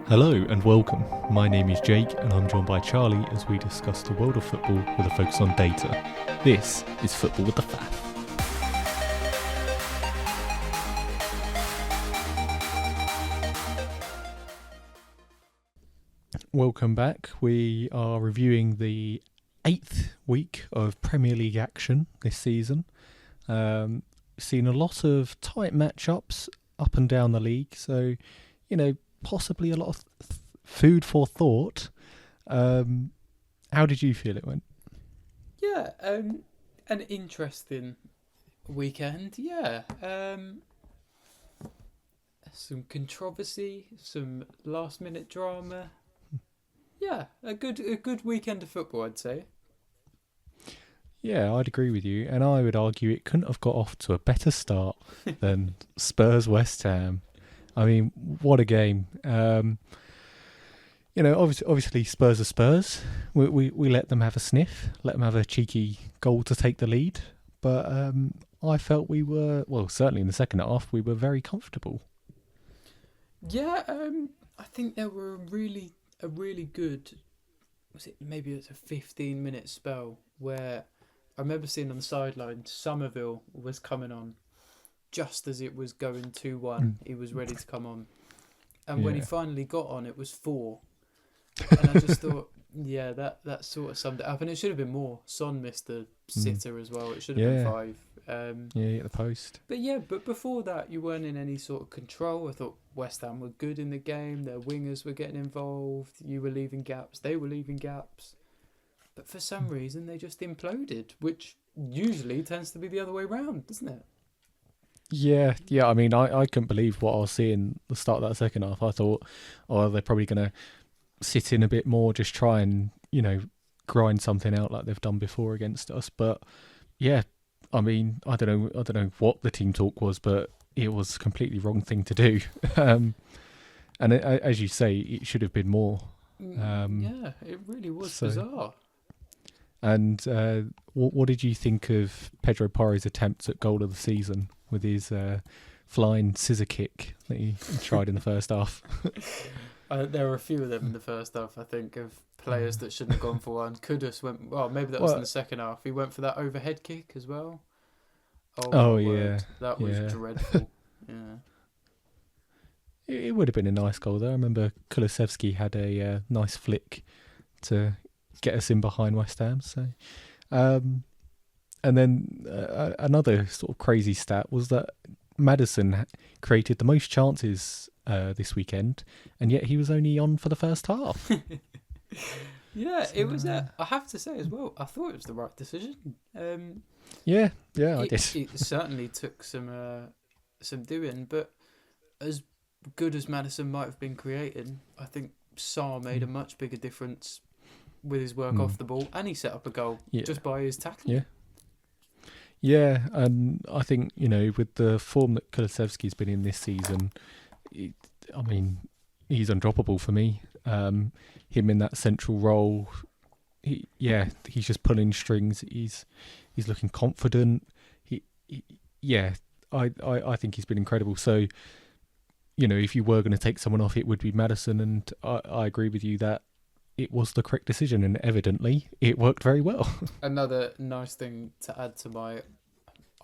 Hello and welcome. My name is Jake and I'm joined by Charlie as we discuss the world of football with a focus on data. This is Football with the Faff. Welcome back. We are reviewing the 8th week of Premier League action this season. Seen a lot of tight matchups up and down the league, so possibly a lot of food for thought. How did you feel it went? Yeah, an interesting weekend. Yeah, some controversy, some last-minute drama. Yeah, a good weekend of football, I'd say. Yeah, I'd agree with you, and I would argue it couldn't have got off to a better start than Spurs West Ham. I mean, what a game! Obviously Spurs are Spurs. We let them have a sniff, let them have a cheeky goal to take the lead. But I felt we were, well, certainly in the second half, we were very comfortable. Yeah, I think there were a really good. Maybe it was a 15-minute spell where I remember seeing on the sideline Somerville was coming on just as it was going 2-1. He was ready to come on. And when he finally got on, it was 4. And I just thought, yeah, that sort of summed it up. And it should have been more. Son missed a sitter as well. It should have been 5. At the post. But before that, you weren't in any sort of control. I thought West Ham were good in the game. Their wingers were getting involved. You were leaving gaps. They were leaving gaps. But for some reason, they just imploded, which usually tends to be the other way round, doesn't it? Yeah. I mean, I couldn't believe what I was seeing the start of that second half. I thought, they're probably going to sit in a bit more, just try and, grind something out like they've done before against us. But yeah, I mean, I don't know what the team talk was, but it was a completely wrong thing to do. And as you say, it should have been more. Yeah, it really was bizarre. And what did you think of Pedro Porro's attempts at goal of the season with his flying scissor kick that he tried in the first half? There were a few of them in the first half, I think, of players that shouldn't have gone for one. Kudus went, well, maybe that was in the second half. He went for that overhead kick as well. Oh yeah. Word. That was dreadful. Yeah. It would have been a nice goal though. I remember Kulusevski had a nice flick to get us in behind West Ham. So, and then another sort of crazy stat was that Maddison created the most chances this weekend, and yet he was only on for the first half. Yeah, so, it was. I have to say as well, I thought it was the right decision. I did. It certainly took some doing, but as good as Maddison might have been creating, I think Sarr made a much bigger difference with his work off the ball, and he set up a goal just by his tackling. Yeah, and I think, with the form that Kulusevski's been in this season, he's undroppable for me. Him in that central role, he's just pulling strings. He's looking confident. I think he's been incredible. So, if you were going to take someone off, it would be Maddison, and I agree with you that it was the correct decision, and evidently it worked very well. Another nice thing to add to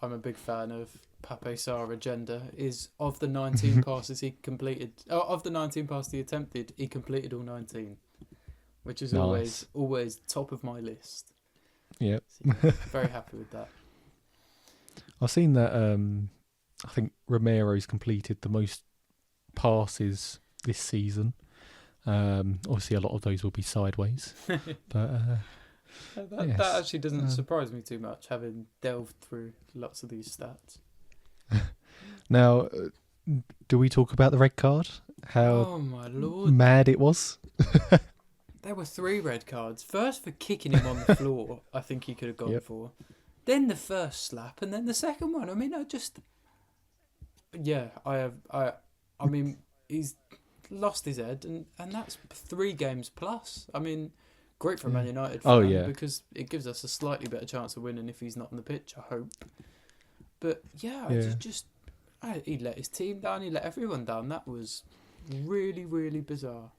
I'm a big fan of Pape Sarr agenda, is of the 19 passes he completed, of the 19 passes he attempted, he completed all 19, which is nice. always top of my list. Yep. So, very happy with that. I've seen that I think Romero's completed the most passes this season. Obviously a lot of those will be sideways. But that actually doesn't surprise me too much, having delved through lots of these stats. Now, do we talk about the red card? How oh my lord, mad it was. There were 3 red cards. First for kicking him on the floor, I think he could have gone for. Then the first slap, and then the second one. I mean, he's lost his head, and that's 3 games plus. I mean, great for Man United fan, because it gives us a slightly better chance of winning if he's not on the pitch, I hope. But he let his team down, he let everyone down. That was Really, really bizarre.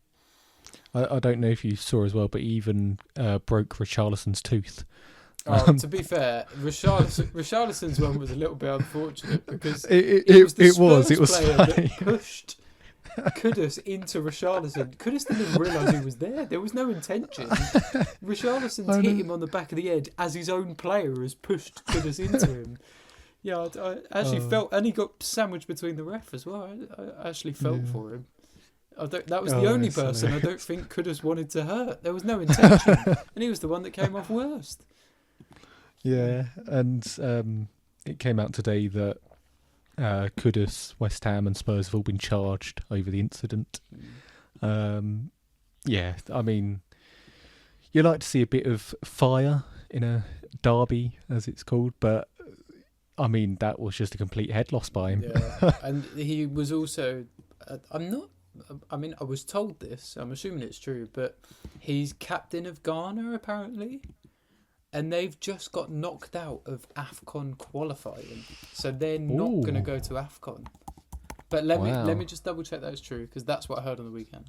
I don't know if you saw as well, but he even broke Richarlison's tooth. Oh, to be fair, Richarlison's one was a little bit unfortunate because It was the was Spurs player funny. that pushed Kudus into Richarlison. Kudus didn't even realise he was there. There was no intention. Richarlison's hit him on the back of the head as his own player has pushed Kudus into him. Yeah, I actually felt, and he got sandwiched between the ref as well. I actually felt for him. That was the only person I don't think Kudus wanted to hurt. There was no intention, and he was the one that came off worst. Yeah, and it came out today that Kudus, West Ham and Spurs have all been charged over the incident. Yeah, I mean, you like to see a bit of fire in a derby, as it's called, but I mean, that was just a complete head loss by him. Yeah, and he was also, I was told this, I'm assuming it's true, but he's captain of Ghana apparently. And they've just got knocked out of AFCON qualifying. So they're not going to go to AFCON. But let me just double check that's true, because that's what I heard on the weekend.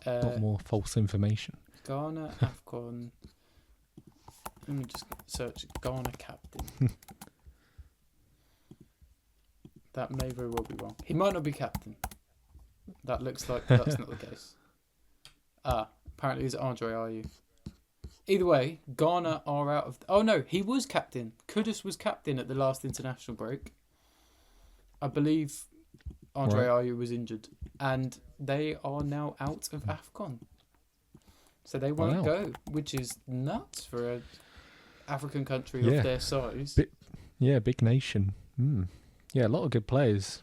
Not more false information. Ghana, AFCON. Let me just search Ghana captain. That may very well be wrong. He might not be captain. That looks like that's not the case. Apparently it's Andre Ayew. Either way, Ghana are out of... Oh, no, he was captain. Kudus was captain at the last international break. I believe Andre Ayew was injured. And they are now out of AFCON. So they won't go, which is nuts for an African country of their size. Big nation. Yeah, a lot of good players.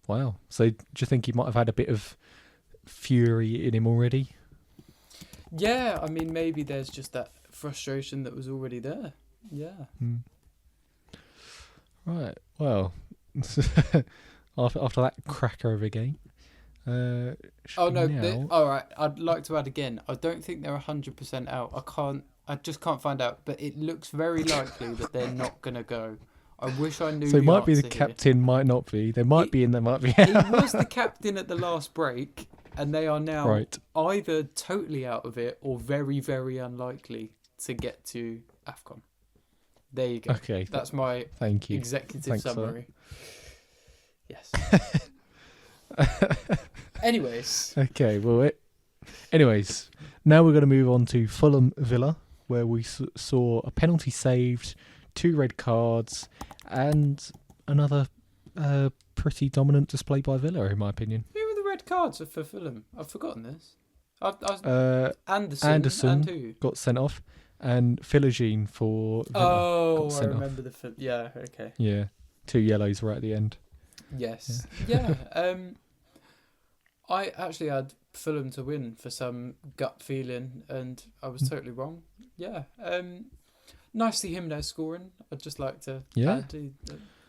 Wow. So do you think he might have had a bit of fury in him already? Yeah, I mean, maybe there's just that frustration that was already there. Yeah. Right. Well, after that cracker of a game. All right. I'd like to add again. I don't think they're 100% out. I just can't find out. But it looks very likely that they're not going to go. I wish I knew. So it might be the answer captain, might not be. They might be, and they might be. He was the captain at the last break. And they are now either totally out of it or very, very unlikely to get to AFCON. There you go. Okay. That's my executive summary. Yes. Anyways. Okay, well, anyways, now we're going to move on to Fulham Villa, where we saw a penalty saved, 2 red cards, and another pretty dominant display by Villa, in my opinion. Red cards for Fulham. I've forgotten this. Anderson and who? Got sent off, and Philogene for Villa got sent I remember off. Yeah, okay. Yeah, 2 yellows right at the end. Yes. Yeah. I actually had Fulham to win for some gut feeling, and I was totally wrong. Yeah. Nice to see Jimenez scoring. I'd just like to add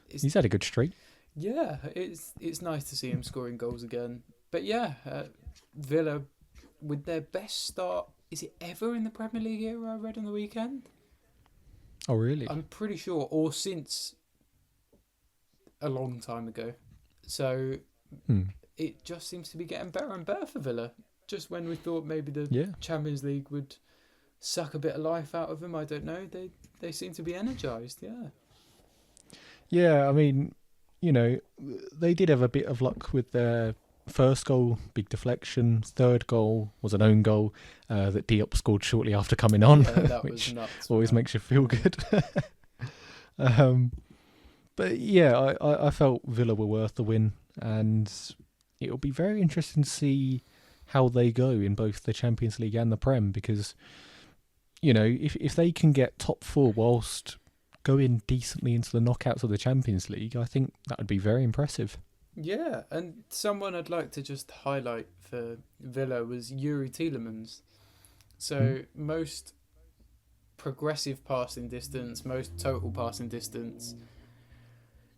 he's had a good streak. Yeah, it's nice to see him scoring goals again. But yeah, Villa, with their best start, is it ever in the Premier League era, I read on the weekend? Oh, really? I'm pretty sure, or since a long time ago. So it just seems to be getting better and better for Villa. Just when we thought maybe the Champions League would suck a bit of life out of them, I don't know. They seem to be energised, yeah. Yeah, I mean, you know, they did have a bit of luck with their first goal, big deflection. Third goal was an own goal that Diop scored shortly after coming on, which was nuts, always makes you feel good. But yeah, I felt Villa were worth the win, and it'll be very interesting to see how they go in both the Champions League and the Prem, because, you know, if they can get top 4 whilst going decently into the knockouts of the Champions League, I think that would be very impressive. Yeah, and someone I'd like to just highlight for Villa was Yuri Tielemans. So most progressive passing distance, most total passing distance,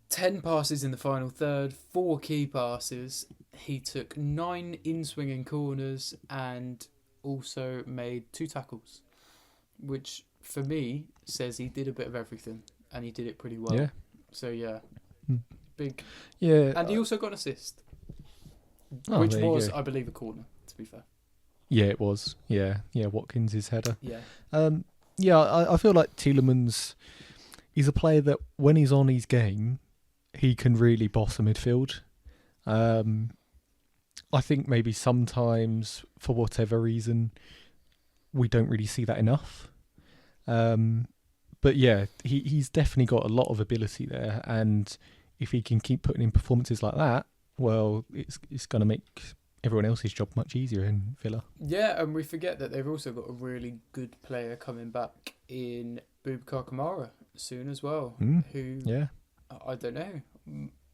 10 passes in the final third, 4 key passes. He took 9 in-swinging corners and also made 2 tackles, which for me says he did a bit of everything, and he did it pretty well. Yeah. So yeah, big. Yeah. And he also got an assist. Oh, which there you was, go. I believe, a corner, to be fair. Yeah, it was. Yeah, Watkins' header. Yeah. Yeah, I feel like Tielemans, he's a player that when he's on his game, he can really boss a midfield. I think maybe sometimes, for whatever reason, we don't really see that enough. But yeah, he's definitely got a lot of ability there, and if he can keep putting in performances like that, well, it's going to make everyone else's job much easier in Villa. Yeah, and we forget that they've also got a really good player coming back in Boubacar Kamara soon as well, who, Yeah. I don't know,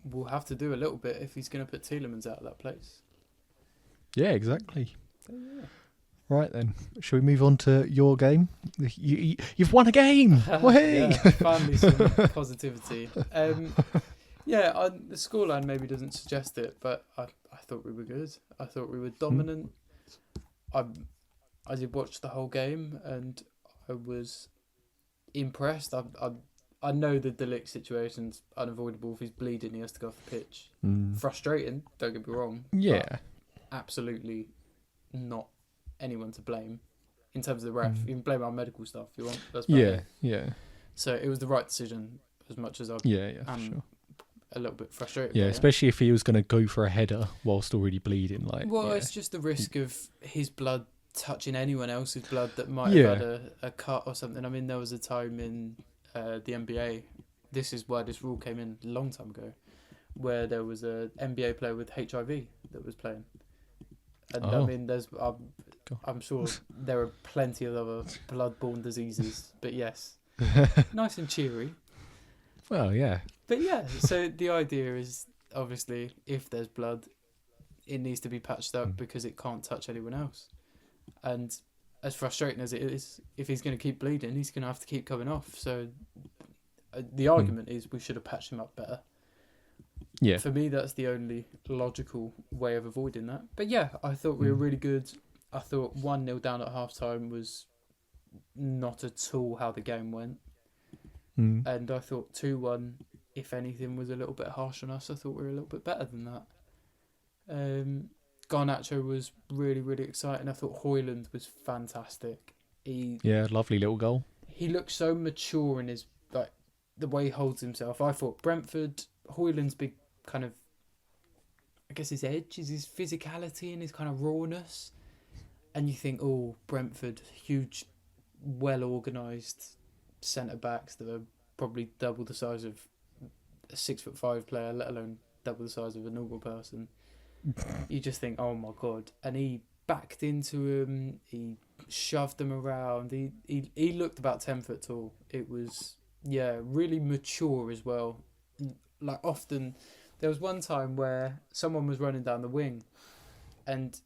will have to do a little bit if he's going to put Tielemans out of that place. Yeah, exactly. Yeah. Right then, shall we move on to your game? You've won a game! Way! Yeah, finally some positivity. The scoreline maybe doesn't suggest it, but I thought we were good. I thought we were dominant. I did watch the whole game and I was impressed. I know the De Ligt situation's unavoidable. If he's bleeding, he has to go off the pitch. Frustrating, don't get me wrong. Yeah. But absolutely not anyone to blame in terms of the ref. You can blame our medical stuff if you want. That's about it. Yeah. So it was the right decision, as much as I'm For sure. a little bit frustrated. Yeah, by especially if he was going to go for a header whilst already bleeding. It's just the risk of his blood touching anyone else's blood that might have had a cut or something. I mean, there was a time in the NBA, this is why this rule came in a long time ago, where there was a NBA player with HIV that was playing. And I mean, I'm sure there are plenty of other blood-borne diseases, but yes, nice and cheery. Well, yeah. But yeah, so the idea is, obviously, if there's blood, it needs to be patched up because it can't touch anyone else. And as frustrating as it is, if he's going to keep bleeding, he's going to have to keep coming off. So the argument is we should have patched him up better. Yeah. For me, that's the only logical way of avoiding that. But yeah, I thought we were really good. I thought 1-0 down at half-time was not at all how the game went. And I thought 2-1, if anything, was a little bit harsh on us. I thought we were a little bit better than that. Garnacho was really, really exciting. I thought Højlund was fantastic. Lovely little goal. He looked so mature in his, the way he holds himself. I thought Brentford, Højlund's big kind of, I guess his edge is his physicality and his kind of rawness. And you think, Brentford, huge, well-organised centre-backs that are probably double the size of a 6'5" player, let alone double the size of a normal person. You just think, oh my God. And he backed into him, he shoved them around, he looked about 10 foot tall. It was, really mature as well. Often, there was one time where someone was running down the wing and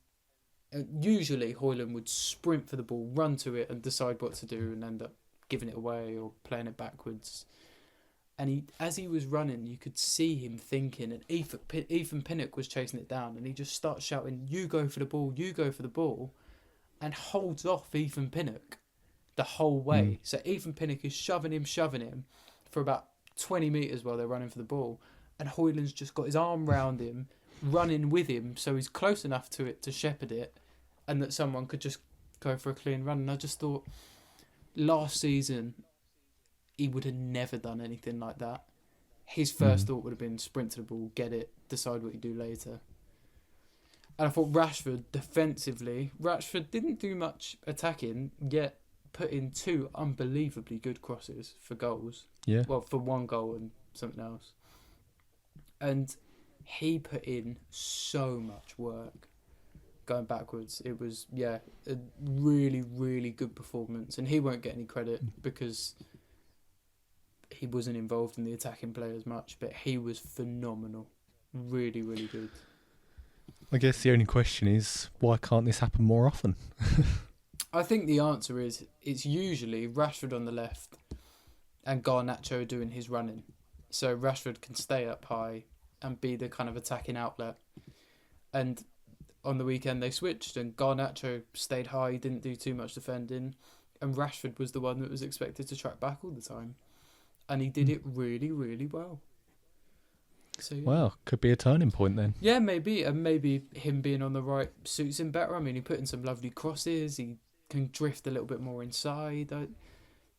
usually Højlund would sprint for the ball, run to it and decide what to do and end up giving it away or playing it backwards. And as he was running, you could see him thinking, and Ethan Pinnock was chasing it down, and he just starts shouting, "You go for the ball, you go for the ball," and holds off Ethan Pinnock the whole way. So Ethan Pinnock is shoving him for about 20 metres while they're running for the ball, and Højlund's just got his arm round him, running with him, so he's close enough to it to shepherd it, and that someone could just go for a clean run. And I just thought, last season, he would have never done anything like that. His first thought would have been sprint to the ball, get it, decide what you do later. And I thought Rashford, defensively, Rashford didn't do much attacking, yet put in 2 unbelievably good crosses for goals. Yeah. Well, for 1 goal and something else. And he put in so much work going backwards. It was, a really, really good performance. And he won't get any credit because he wasn't involved in the attacking play as much, but he was phenomenal. Really, really good. I guess the only question is, why can't this happen more often? I think the answer is, it's usually Rashford on the left and Garnacho doing his running. So Rashford can stay up high and be the kind of attacking outlet. And on the weekend they switched and Garnacho stayed high, he didn't do too much defending, and Rashford was the one that was expected to track back all the time. And he did it really, really well. So yeah. Wow, could be a turning point then. Yeah, maybe, and maybe him being on the right suits him better. I mean, he put in some lovely crosses. He can drift a little bit more inside. I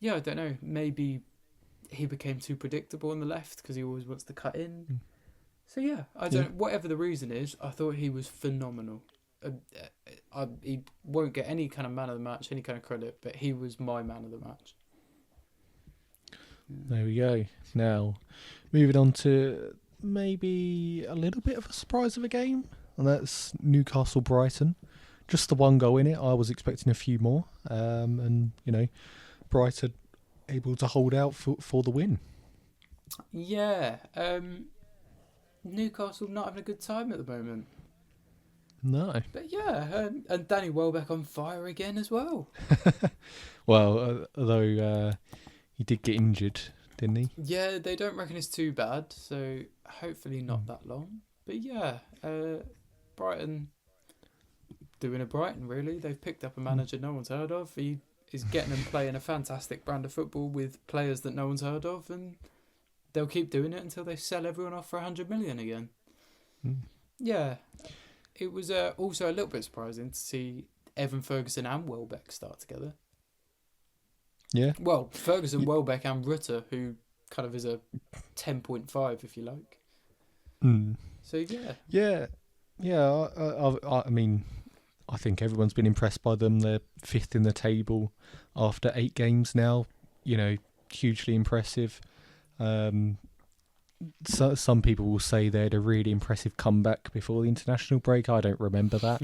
don't know. Maybe he became too predictable on the left because he always wants to cut in. Mm. So yeah, I don't. Whatever the reason is, I thought he was phenomenal. He won't get any kind of man of the match, any kind of credit, but he was my man of the match. There we go. Now, moving on to maybe a little bit of a surprise of a game, and that's Newcastle-Brighton. Just the one goal in it. I was expecting a few more, and Brighton able to hold out for the win. Yeah, Newcastle not having a good time at the moment. No. But yeah, and Danny Welbeck on fire again as well. Well, although he did get injured, didn't he? Yeah, they don't reckon it's too bad, so hopefully not that long. But yeah, Brighton doing a Brighton, really. They've picked up a manager no one's heard of. He is getting them playing a fantastic brand of football with players that no one's heard of, and they'll keep doing it until they sell everyone off for 100 million again. Yeah, it was also a little bit surprising to see Evan Ferguson and Welbeck start together. Yeah. Well, Ferguson, Welbeck and Rutter, who kind of is a 10.5, if you like. So, yeah. Yeah. I mean, I think everyone's been impressed by them. They're 5th in the table after 8 games now. Hugely impressive. So some people will say they had a really impressive comeback before the international break. I don't remember that,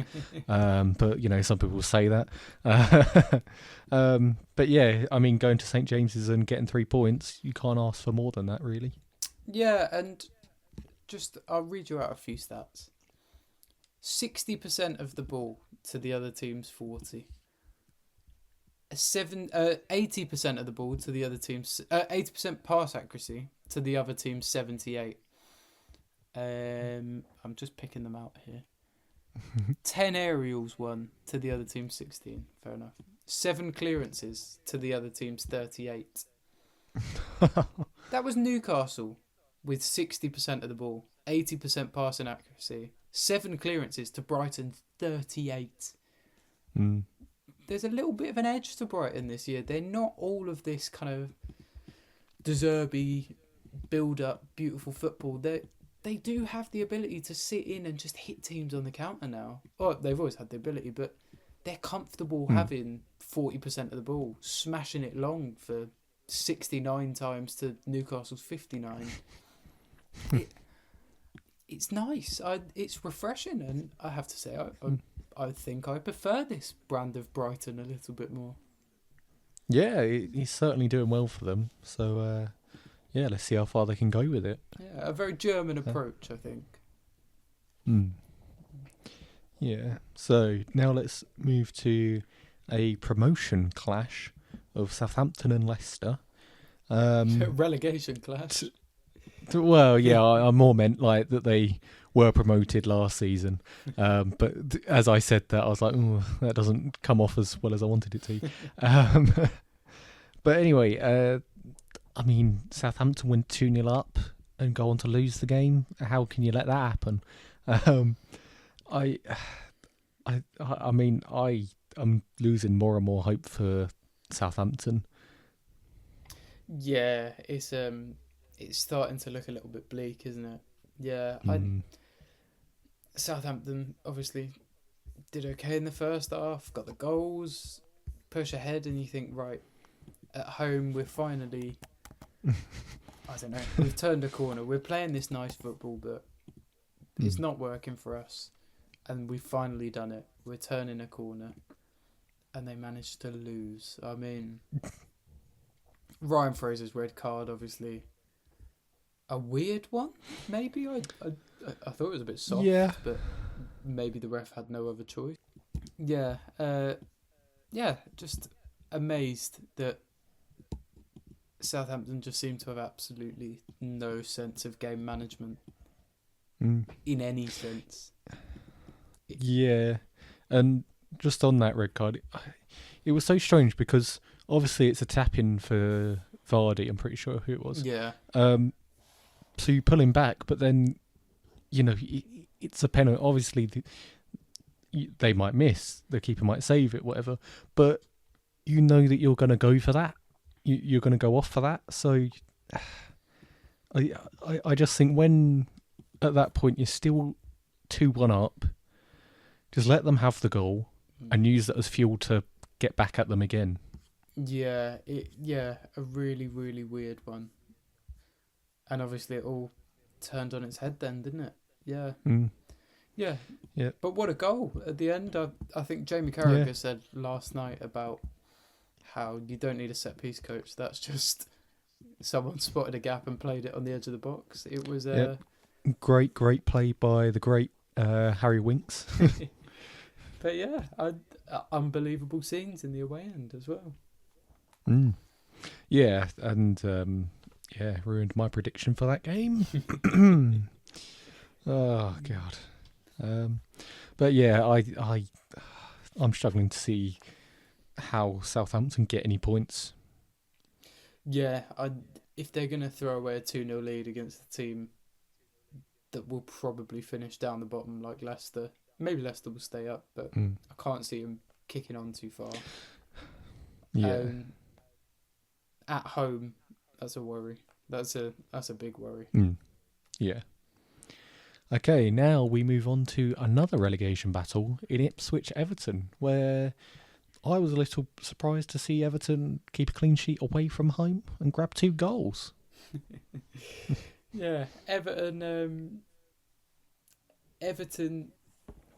but some people will say that. But yeah, I mean, going to St James's and getting 3 points, you can't ask for more than that, really. Yeah, and I'll read you out a few stats. 60% of the ball to the other team's 40. 80% of the ball to the other team's 80% pass accuracy to the other team's 78. I'm just picking them out here. 10 aerials won to the other team's 16. Fair enough. 7 clearances to the other team's 38. That was Newcastle with 60% of the ball, 80% passing accuracy, 7 clearances to Brighton's 38. There's a little bit of an edge to Brighton this year. They're not all of this kind of deserby, build-up, beautiful football. They do have the ability to sit in and just hit teams on the counter now. Oh, they've always had the ability, but they're comfortable having 40% of the ball, smashing it long for 69 times to Newcastle's 59. It's nice. It's refreshing, and I have to say, I think I prefer this brand of Brighton a little bit more. Yeah, he's certainly doing well for them. So, let's see how far they can go with it. Yeah, a very German approach, I think. Yeah, so now let's move to a promotion clash of Southampton and Leicester. Relegation clash. Well, yeah, I more meant like that they were promoted last season. But as I said that, I was like, that doesn't come off as well as I wanted it to. But anyway, I mean, Southampton went 2-0 up and go on to lose the game. How can you let that happen? I mean, I'm losing more and more hope for Southampton. Yeah, it's starting to look a little bit bleak, isn't it? Yeah, Southampton obviously did okay in the first half, got the goals, push ahead, and you think, right, at home we're finally, I don't know, we've turned a corner. We're playing this nice football, but it's not working for us, and we've finally done it. We're turning a corner, and they managed to lose. I mean, Ryan Fraser's red card, obviously, a weird one, maybe. I thought it was a bit soft, but maybe the ref had no other choice. Yeah, just amazed that Southampton just seem to have absolutely no sense of game management in any sense. Yeah, and just on that red card, it was so strange because obviously it's a tap-in for Vardy, I'm pretty sure who it was. Yeah. So you pull him back, but then, it's a penalty. Obviously, they might miss. The keeper might save it, whatever. But you know that you're going to go for that. You're going to go off for that. So I just think when at that point you're still 2-1 up, just let them have the goal and use that as fuel to get back at them again. Yeah, a really, really weird one. And obviously it all turned on its head then, didn't it? Yeah. Yeah. Yeah. But what a goal at the end. I think Jamie Carragher said last night about how you don't need a set-piece coach. That's just someone spotted a gap and played it on the edge of the box. It was great play by the great Harry Winks. But yeah, unbelievable scenes in the away end as well. Yeah, and ruined my prediction for that game. Oh God. But yeah, I'm struggling to see how Southampton get any points. Yeah, if they're going to throw away a 2-0 lead against a team that will probably finish down the bottom like Leicester, maybe Leicester will stay up, but I can't see them kicking on too far. Yeah. At home, that's a worry. That's a big worry. Yeah. Okay, now we move on to another relegation battle in Ipswich-Everton, where I was a little surprised to see Everton keep a clean sheet away from home and grab 2 goals. Yeah, Everton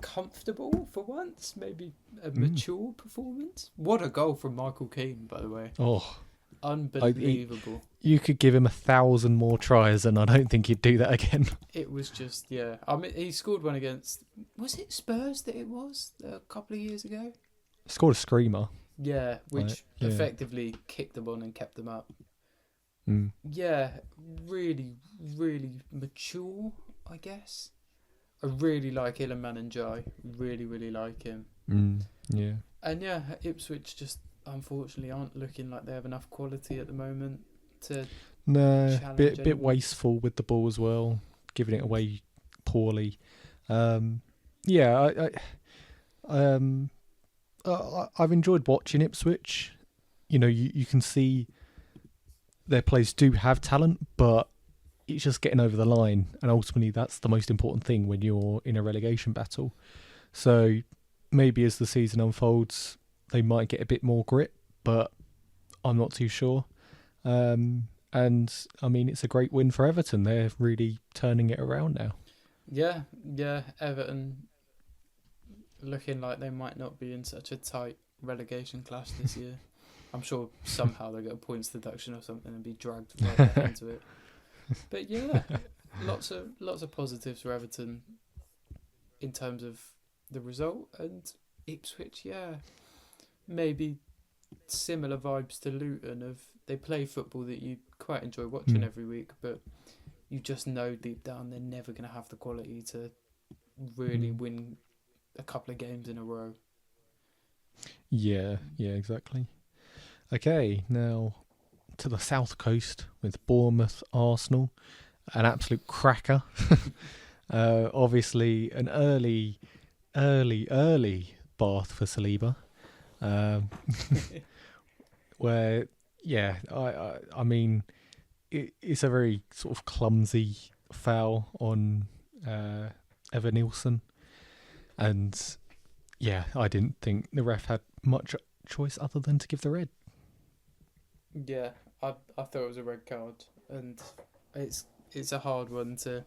comfortable for once, maybe a mature performance. What a goal from Michael Keane, by the way. Oh, unbelievable. You could give him 1,000 more tries and I don't think he'd do that again. It was just, yeah. I mean, he scored one against, was it Spurs that it was a couple of years ago? Scored a screamer. Yeah, which effectively kicked them on and kept them up. Yeah, really, really mature, I guess. I really like Iliman and Jai. Really, really like him. Yeah. And yeah, Ipswich just unfortunately aren't looking like they have enough quality at the moment to challenge bit wasteful with the ball as well, giving it away poorly. I've enjoyed watching Ipswich. You can see their players do have talent, but it's just getting over the line, and ultimately that's the most important thing when you're in a relegation battle. So maybe as the season unfolds, they might get a bit more grit, but I'm not too sure. And I mean, it's a great win for Everton. They're really turning it around now. Yeah, Everton looking like they might not be in such a tight relegation clash this year. I'm sure somehow they'll get a points deduction or something and be dragged right back into it. But yeah, lots of positives for Everton in terms of the result, and Ipswich, maybe similar vibes to Luton. Of they play football that you quite enjoy watching every week, but you just know deep down they're never going to have the quality to really win a couple of games in a row. Yeah, exactly. Okay, now to the south coast with Bournemouth, Arsenal, an absolute cracker. Obviously, an early bath for Saliba, where I mean it's a very sort of clumsy foul on Evan Nielsen, and I didn't think the ref had much choice other than to give the red. Yeah, I thought it was a red card, and it's a hard one to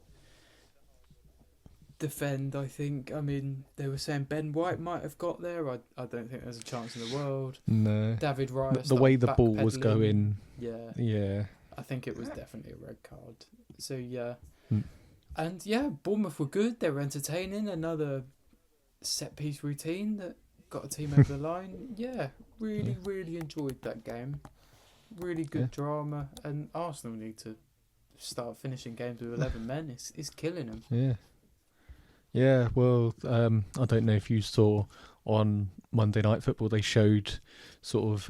defend, I think. I mean, they were saying Ben White might have got there. I don't think there's a chance in the world. No. David Raya, the way the ball was going. Yeah. I think it was definitely a red card. So, yeah. And, Bournemouth were good. They were entertaining. Another set-piece routine that got a team over the line. Yeah, really, really enjoyed that game. Really good drama. And Arsenal need to start finishing games with 11 men. It's killing them. Yeah. Yeah, well, I don't know if you saw on Monday Night Football, they showed sort of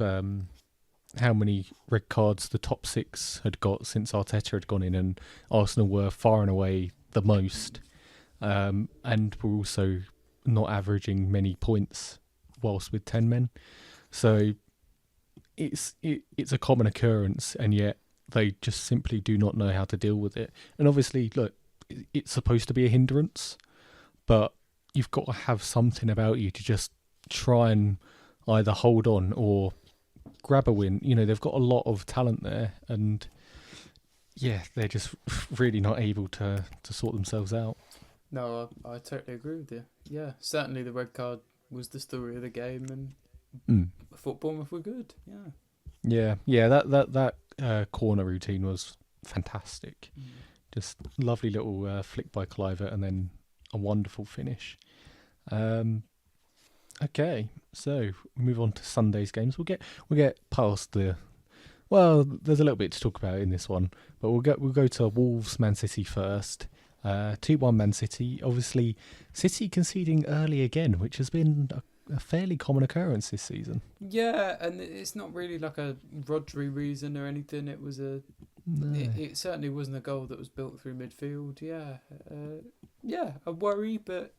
how many red cards the top six had got since Arteta had gone in, and Arsenal were far and away the most, and were also not averaging many points whilst with 10 men. So it's a common occurrence, and yet they just simply do not know how to deal with it. And obviously, look, it's supposed to be a hindrance, but you've got to have something about you to just try and either hold on or grab a win. You know, they've got a lot of talent there, and yeah, they're just really not able to sort themselves out. No, I totally agree with you. Yeah, certainly the red card was the story of the game, and I thought Bournemouth were good. Yeah. That corner routine was fantastic. Just lovely little flick by Clivert, and then a wonderful finish. Okay, so we move on to Sunday's games. We'll get past the. Well, there's a little bit to talk about in this one, but we'll go to Wolves Man City first. 2-1 Man City. Obviously, City conceding early again, which has been a fairly common occurrence this season. Yeah, and it's not really like a Rodri reason or anything. It was it certainly wasn't a goal that was built through midfield. Yeah, a worry, but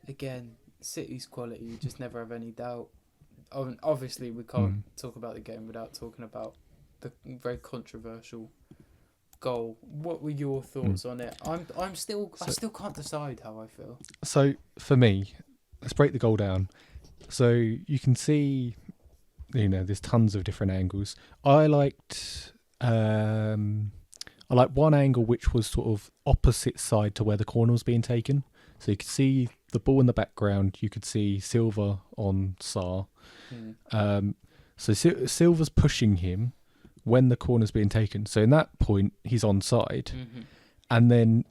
again, City's quality, you just never have any doubt. Obviously, we can't talk about the game without talking about the very controversial goal. What were your thoughts on it? I still can't decide how I feel. So for me, let's break the goal down. So you can see, there's tons of different angles. I liked one angle which was sort of opposite side to where the corner was being taken. So you could see the ball in the background. You could see Silva on Sarr. So Silva's pushing him when the corner's being taken. So in that point, he's onside. And then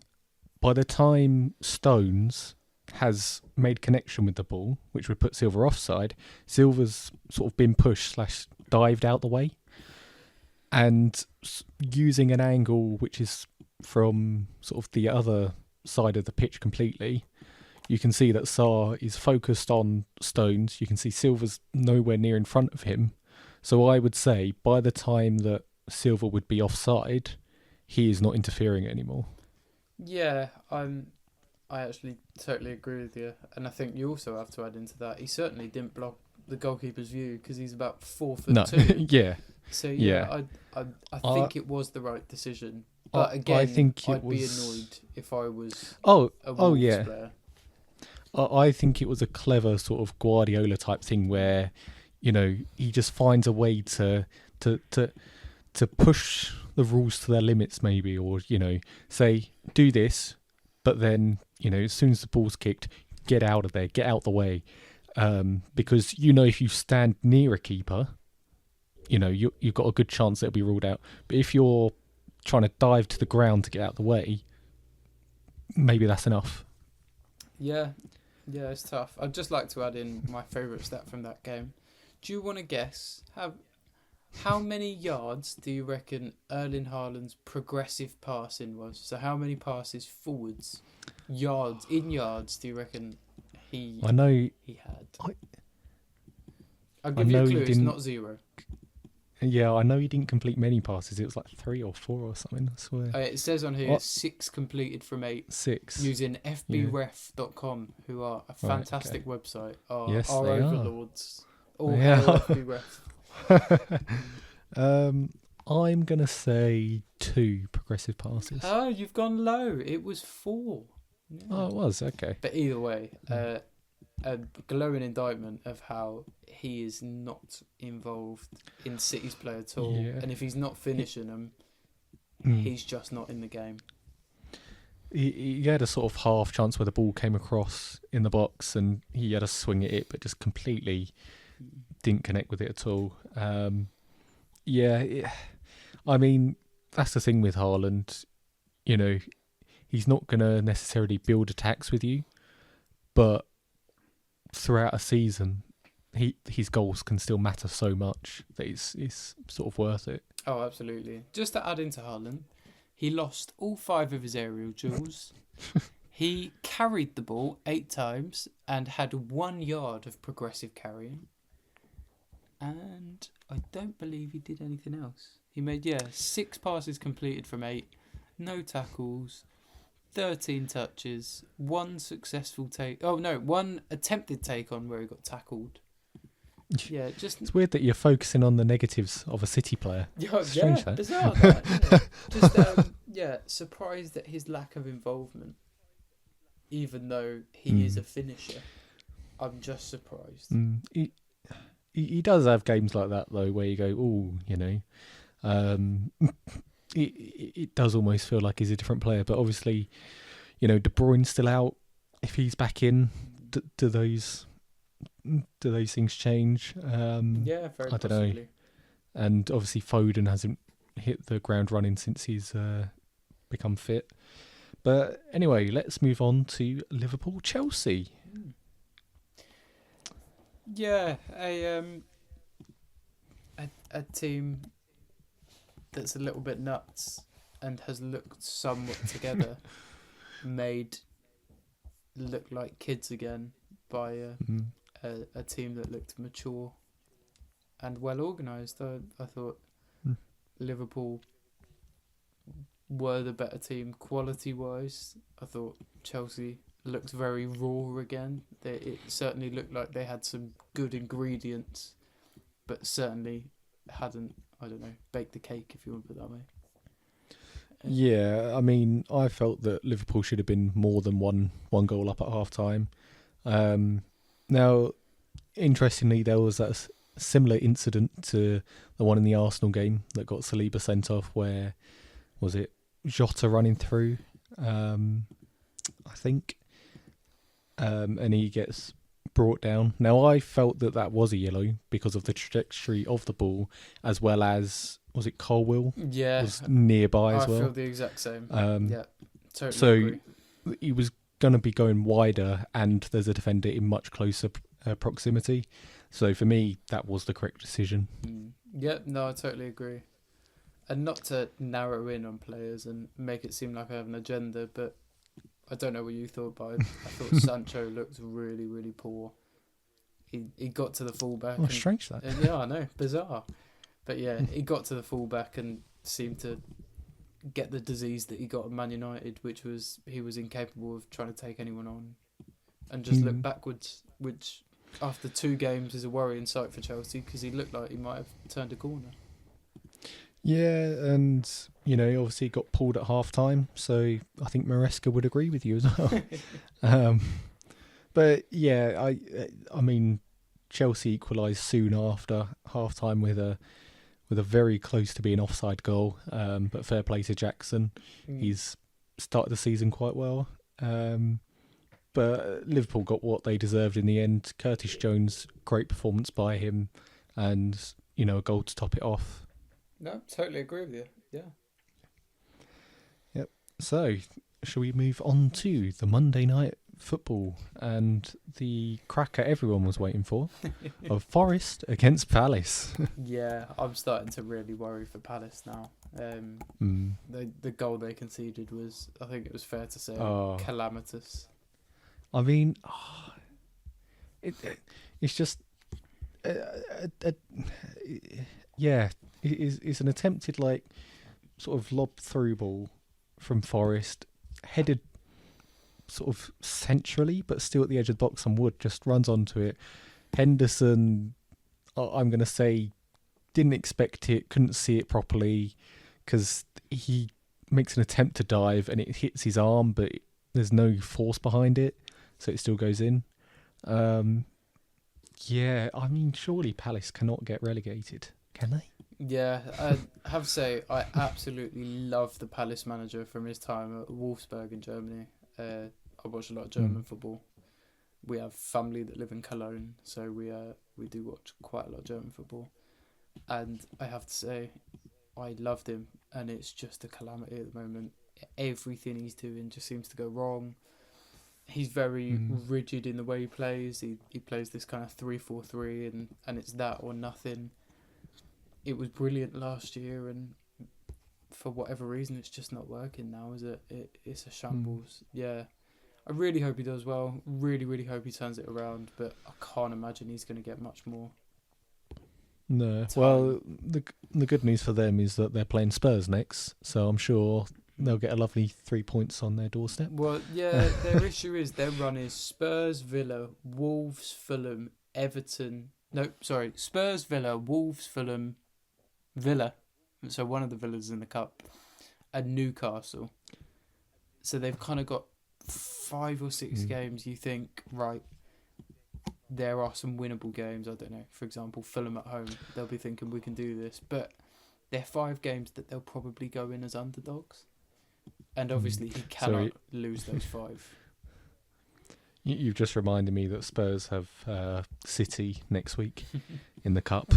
by the time Stones has made connection with the ball, which would put Silva offside, Silva's sort of been pushed / dived out the way. And using an angle which is from sort of the other side of the pitch completely, you can see that Sarr is focused on Stones. You can see Silva's nowhere near in front of him. So I would say by the time that Silva would be offside, he is not interfering anymore. Yeah, I actually totally agree with you. And I think you also have to add into that, he certainly didn't block the goalkeeper's view because he's about 4'2". Yeah. So yeah. I think it was the right decision. But again, I'd be annoyed if I was a Wolves player. I think it was a clever sort of Guardiola type thing where, he just finds a way to push the rules to their limits maybe, or, say, do this, but then, as soon as the ball's kicked, get out of there, get out the way. Because, if you stand near a keeper, you've got a good chance it'll be ruled out. But if you're trying to dive to the ground to get out the way, maybe that's enough. Yeah, it's tough. I'd just like to add in my favourite stat from that game. Do you want to guess how many yards do you reckon Erling Haaland's progressive passing was? So how many passes forwards, yards do you reckon he had? I'll give you a clue, it's not 0. Yeah, I know he didn't complete many passes. It was like 3 or 4 or something, I swear. It says on here 6 completed from 8. 6. Using FBref.com, who are a fantastic website. Yes, our they overlords. All hail FBref. I'm going to say 2 progressive passes. Oh, you've gone low. It was 4. Yeah. Oh, it was? Okay. But either way, a glowing indictment of how he is not involved in City's play at all. Yeah. And if he's not finishing them, he's just not in the game. He had a sort of half chance where the ball came across in the box and he had a swing at it, but just completely didn't connect with it at all. I mean, that's the thing with Haaland. He's not going to necessarily build attacks with you, but throughout a season, his goals can still matter so much that it's sort of worth it. Oh, absolutely. Just to add into Haaland, he lost all 5 of his aerial duels. He carried the ball 8 times and had 1 yard of progressive carrying. And I don't believe he did anything else. He made 6 passes completed from 8, no tackles, 13 touches, 1 successful take. Oh no, 1 attempted take on where he got tackled. Yeah, just It's weird that you're focusing on the negatives of a City player. Strange that. bizarre that. Just surprised at his lack of involvement, even though he is a finisher. I'm just surprised. He does have games like that though, where you go, it does almost feel like he's a different player. But obviously, De Bruyne's still out. If he's back in, do those things change? Very I don't possibly. know. And obviously Foden hasn't hit the ground running since he's become fit. But anyway, let's move on to Liverpool-Chelsea. Yeah, a team that's a little bit nuts and has looked somewhat together, made look like kids again by a team that looked mature and well organised. I thought Liverpool were the better team quality-wise. I thought Chelsea looked very raw again. It certainly looked like they had some good ingredients, but certainly hadn't, baked the cake, if you want to put it that way. Yeah, I mean, I felt that Liverpool should have been more than one goal up at half-time. Now, interestingly, there was that similar incident to the one in the Arsenal game that got Saliba sent off, where, was it Jota running through, I think, and he gets brought down. Now, I felt that was a yellow because of the trajectory of the ball, as well as, was it Colwill? Yeah. Was nearby as well. I feel the exact same. Totally so agree. He was going to be going wider, and there's a defender in much closer proximity. So for me, that was the correct decision. I totally agree. And not to narrow in on players and make it seem like I have an agenda, but I don't know what you thought, but I thought Sancho looked really, really poor. He got to the fullback. Oh, strange that. Yeah, I know, bizarre. But yeah, he got to the fullback and seemed to get the disease that he got at Man United, which was he was incapable of trying to take anyone on, and just looked backwards, which after 2 games is a worrying sight for Chelsea because he looked like he might have turned a corner. Yeah, and obviously he got pulled at half-time, so I think Maresca would agree with you as well. But yeah, I mean, Chelsea equalised soon after half-time with a very close to being offside goal. But fair play to Jackson, he's started the season quite well. But Liverpool got what they deserved in the end. Curtis Jones, great performance by him, and a goal to top it off. No, totally agree with you. Yeah. Yep. So, shall we move on to the Monday night football and the cracker everyone was waiting for of Forest against Palace? Yeah, I'm starting to really worry for Palace now. The goal they conceded was, I think it was fair to say, calamitous. I mean, it's just, it's an attempted sort of lob through ball from Forest, headed sort of centrally, but still at the edge of the box, and Wood just runs onto it. Henderson, I'm going to say, didn't expect it, couldn't see it properly, because he makes an attempt to dive and it hits his arm, but there's no force behind it, so it still goes in. I mean, surely Palace cannot get relegated, can they? Yeah, I have to say, I absolutely love the Palace manager from his time at Wolfsburg in Germany. I watch a lot of German football. We have family that live in Cologne, so we do watch quite a lot of German football. And I have to say, I loved him, and it's just a calamity at the moment. Everything he's doing just seems to go wrong. He's very rigid in the way he plays. He plays this kind of 3-4-3, and it's that or nothing. It was brilliant last year, and for whatever reason, it's just not working now, is it? It's a shambles. Yeah, I really hope he does well. Really, really hope he turns it around, but I can't imagine he's going to get much more. No. time. Well, the good news for them is that they're playing Spurs next, so I'm sure they'll get a lovely 3 points on their doorstep. Well, yeah, their issue is their run is Spurs, Villa, Wolves, Fulham, Everton. No, sorry, Spurs, Villa, Wolves, Fulham, Villa. So one of the Villas in the cup, and Newcastle. So they've kind of got 5 or 6 games. You think, right? There are some winnable games. I don't know. For example, Fulham at home. They'll be thinking we can do this, but they're 5 games that they'll probably go in as underdogs. And obviously, he cannot lose those 5. You've just reminded me that Spurs have City next week in the cup.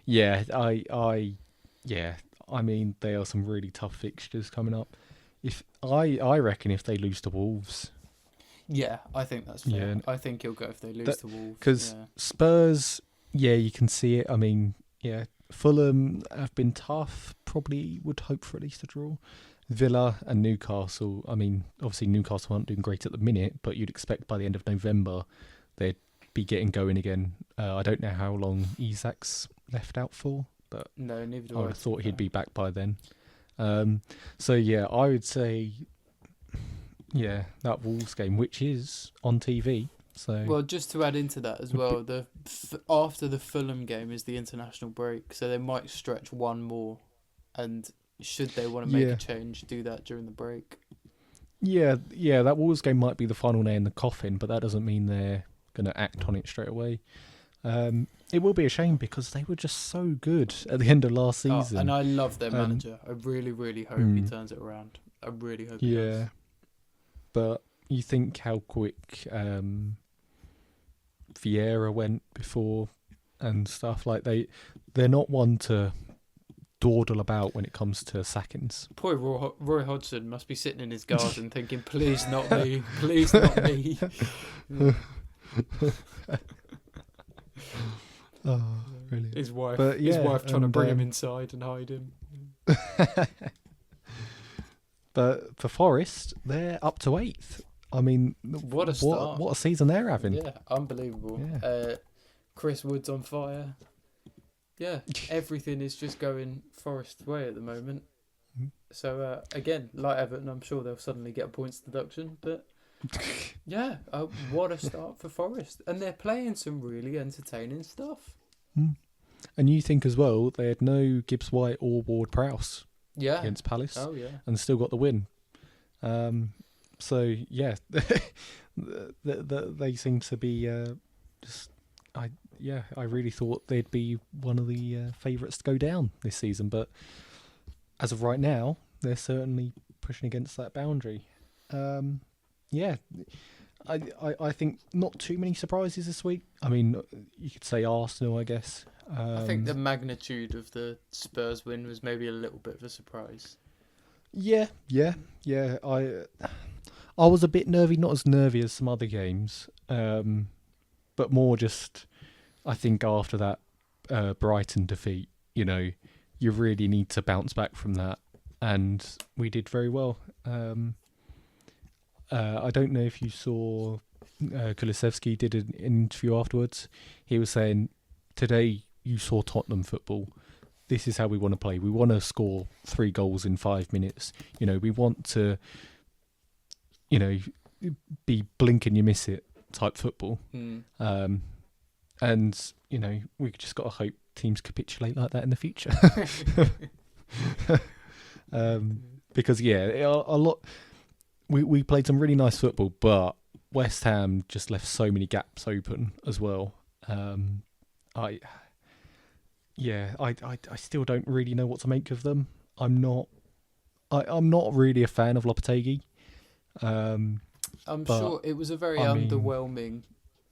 Yeah, I mean, there are some really tough fixtures coming up. If I reckon if they lose to Wolves, Yeah, I think that's fair. Yeah. I think he'll go if they lose to Wolves. because Spurs, you can see it. I mean, Fulham have been tough. Probably would hope for at least a draw. Villa and Newcastle. I mean, obviously Newcastle aren't doing great at the minute, but you'd expect by the end of November they'd be getting going again. I don't know how long Isak's left out for, but No, neither do I I. would have thought he'd be back by then. So I would say, that Wolves game, which is on TV. So Well, just to add into that as well, after the Fulham game is the international break, so they might stretch one more, and should they want to make a change, do that during the break. that Wolves game might be the final nail in the coffin, but that doesn't mean they're going to act on it straight away. It will be a shame because they were just so good at the end of last season. And I love their manager. I really, really hope he turns it around. I really hope he does. But you think how quick Vieira went before and stuff, like they're not one to dawdle about when it comes to sackings. Poor Roy Hodgson must be sitting in his garden thinking, please not me, please not me. Oh, really? His wife trying to bring him inside and hide him. But for Forest, they're up to 8th. I mean, what a start. What a season they're having. Yeah, unbelievable. Yeah. Chris Wood's on fire. Yeah, everything is just going Forest's way at the moment. So, again, like Everton, I'm sure they'll suddenly get a points deduction. But, what a start for Forest. And they're playing some really entertaining stuff. And you think as well, they had no Gibbs White or Ward Prowse against Palace. Oh, yeah. And still got the win. So, they seem to be I really thought they'd be one of the favourites to go down this season, but as of right now, they're certainly pushing against that boundary. I think not too many surprises this week. I mean, you could say Arsenal, I guess. I think the magnitude of the Spurs win was maybe a little bit of a surprise. Yeah. I was a bit nervy, not as nervy as some other games, but more just, I think after that Brighton defeat, you really need to bounce back from that, and we did very well. I don't know if you saw Kulusevski did an interview afterwards. He was saying, today you saw Tottenham football. This is how we want to play. We want to score 3 goals in 5 minutes. We want to, be blink and you miss it type football. And, we just got to hope teams capitulate like that in the future. Because, a lot. We played some really nice football, but West Ham just left so many gaps open as well. I still don't really know what to make of them. I'm not really a fan of Lopetegui. I'm sure it was a very underwhelming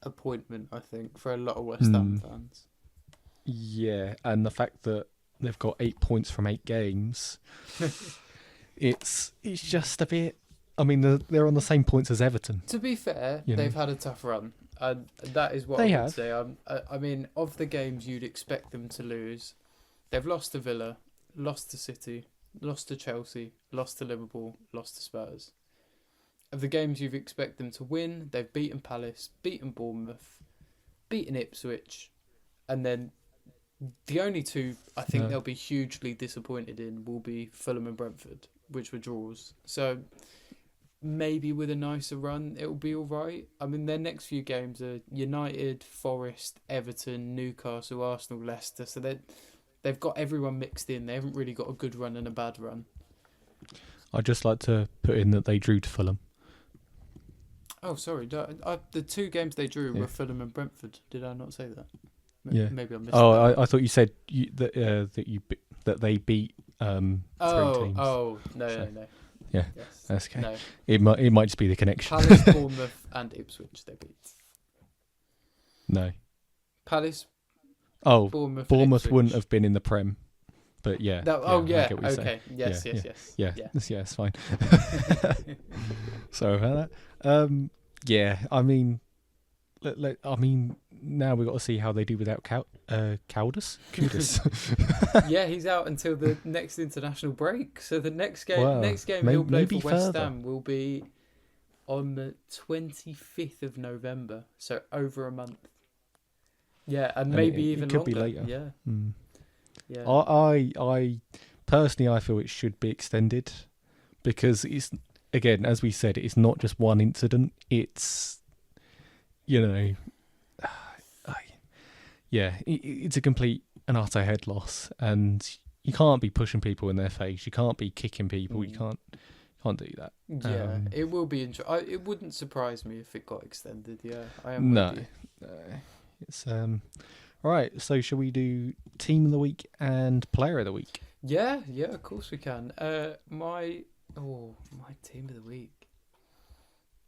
appointment, I think, for a lot of West Ham fans. Yeah, and the fact that they've got 8 points from 8 games, it's just a bit. I mean, they're on the same points as Everton. To be fair, they've had a tough run. And that is what I would have. say. I mean, of the games you'd expect them to lose, they've lost to Villa, lost to City, lost to Chelsea, lost to Liverpool, lost to Spurs. Of the games you'd expect them to win, they've beaten Palace, beaten Bournemouth, beaten Ipswich, And then the only two I think No. they'll be hugely disappointed in will be Fulham and Brentford, which were draws. So maybe with a nicer run, it'll be all right. I mean, their next few games are United, Forest, Everton, Newcastle, Arsenal, Leicester. So they've got everyone mixed in. They haven't really got a good run and a bad run. I'd just like to put in that they drew to Fulham. Oh, sorry. The two games they drew Yeah. were Fulham and Brentford. Did I not say that? Yeah. Maybe I missed Oh, that. I thought you said that they beat three teams. Oh, no, So, no. yeah, Yes. that's okay. No. It might just be the connection. Palace, Bournemouth, and Ipswich they beat. No. Palace, Oh, Bournemouth, and Bournemouth Ipswich. wouldn't have been in the Prem, but yeah. Oh, I yeah. get what you're saying. Okay. Yes, Yeah, yes. Yeah, Yeah. yeah, it's fine. Sorry about that. Yeah, I mean, now we've got to see how they do without Cowdus. Yeah, he's out until the next international break. So the next game, Wow. he'll play for Maybe West further. Ham will be on the 25th of November. So over a month. Yeah, and maybe it even could longer. be later. Yeah, Hmm. yeah. I personally, I feel it should be extended because it's, again, as we said, it's not just one incident. It's, it's a complete and utter head loss, and you can't be pushing people in their face. You can't be kicking people. You can't do that. Yeah, it will be interesting. It wouldn't surprise me if it got extended. Yeah, I am. No, with you. it's all right. So shall we do team of the week and player of the week? Yeah, of course we can. My team of the week.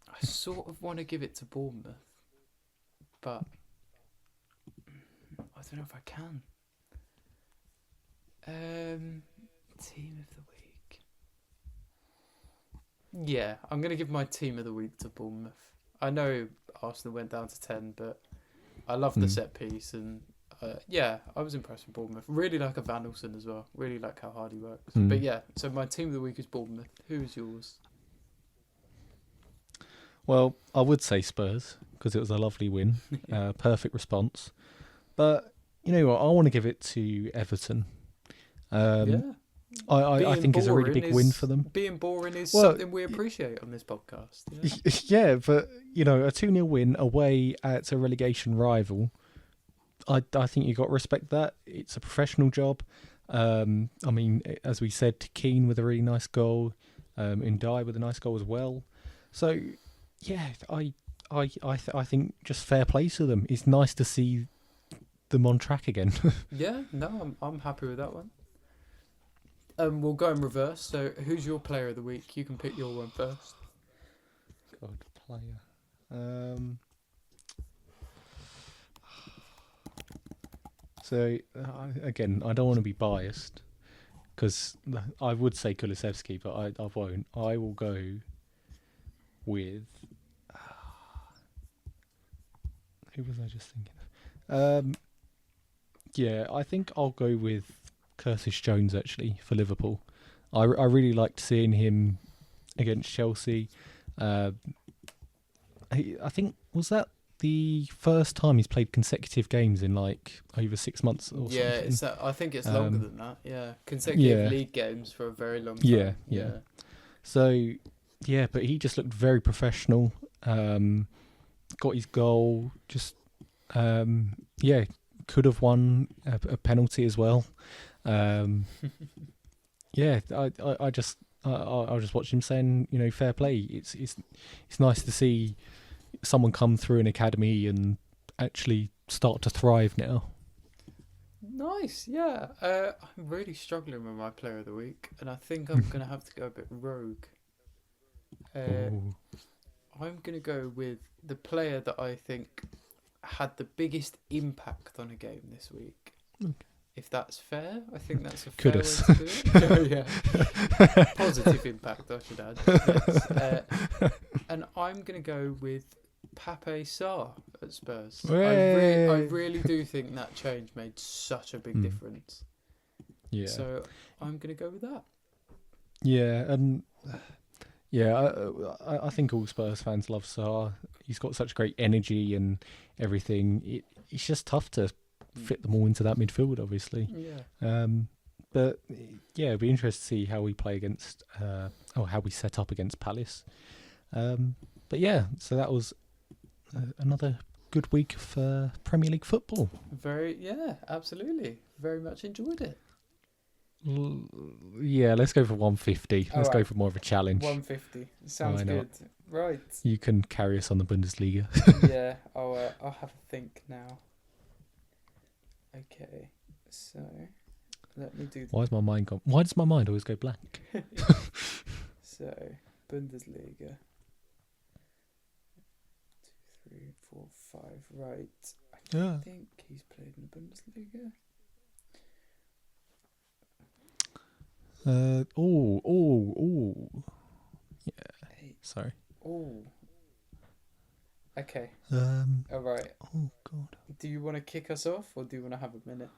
I sort of want to give it to Bournemouth, but I don't know if I can. Team of the week. Yeah, I'm going to give my team of the week to Bournemouth. I know Arsenal went down to 10, but I love the set piece, and I was impressed with Bournemouth. Really like a Van Nelson as well. Really like how hard he works. But yeah, so my team of the week is Bournemouth. Who's yours? Well, I would say Spurs because it was a lovely win, perfect response. But you know what? I want to give it to Everton. I think it's a really big win for them. Being boring is something we appreciate on this podcast. Yeah, but a 2-0 win away at a relegation rival. I think you got to respect that. It's a professional job. I mean, as we said, Keane with a really nice goal, Ndiaye with a nice goal as well. So yeah, I think just fair play to them. It's nice to see them on track again. Yeah, no, I'm happy with that one. We'll go in reverse. So, who's your player of the week? You can pick your one first. God, player. So again, I don't want to be biased because I would say Kulusevski, but I won't. I will go with. Who was I just thinking of? Yeah, I think I'll go with Curtis Jones actually for Liverpool. I really liked seeing him against Chelsea. I think was that the first time he's played consecutive games in like over 6 months or something. I think it's longer than that. Yeah, consecutive league games for a very long time. Yeah. So yeah, but he just looked very professional. Got his goal. Just could have won a penalty as well. Yeah, I just watched him saying, fair play. It's nice to see someone come through an academy and actually start to thrive now. Nice, yeah. I'm really struggling with my player of the week, and I think I'm gonna have to go a bit rogue. I'm gonna go with the player that I think had the biggest impact on a game this week. Okay. If that's fair, I think that's a fair Kudos. way to do it. Yeah. Positive impact, I should add. Yes. And I'm going to go with Pape Sarr at Spurs. I really do think that change made such a big difference. Yeah. So I'm going to go with that. Yeah, and I think all Spurs fans love Sarr. He's got such great energy and everything. It's just tough to fit them all into that midfield, obviously. Yeah. But yeah, it'd be interesting to see how we play against, or how we set up against Palace. But yeah, so that was another good week for Premier League football. Absolutely. Very much enjoyed it. Yeah, let's go for 150. Let's go for more of a challenge. 150 sounds good. Right. You can carry us on the Bundesliga. Yeah, I'll have a think now. Okay, so let me do. Why does my mind always go blank? So Bundesliga. 2, 3, 4, 5. Right. I think he's played in the Bundesliga. Yeah. 8. Sorry. Oh. Okay. All right. Oh God. Do you want to kick us off, or do you want to have a minute?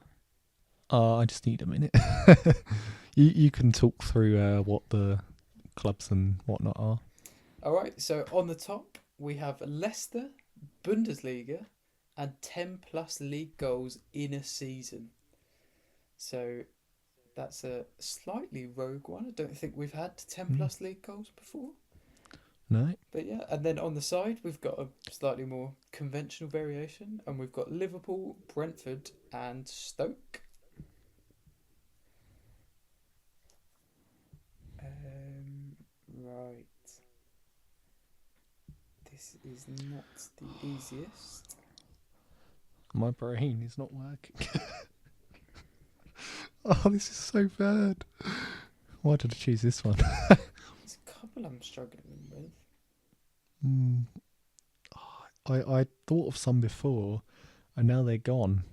I just need a minute. You can talk through what the clubs and whatnot are. All right. So on the top we have Leicester, Bundesliga, and 10+ league goals in a season. So that's a slightly rogue one. I don't think we've had 10+ league goals before. No. But yeah, and then on the side we've got a slightly more conventional variation, and we've got Liverpool, Brentford, and Stoke. Right. This is not the easiest. My brain is not working. Oh, this is so bad. Why did I choose this one? There's a couple I'm struggling with. I thought of some before, and now they're gone.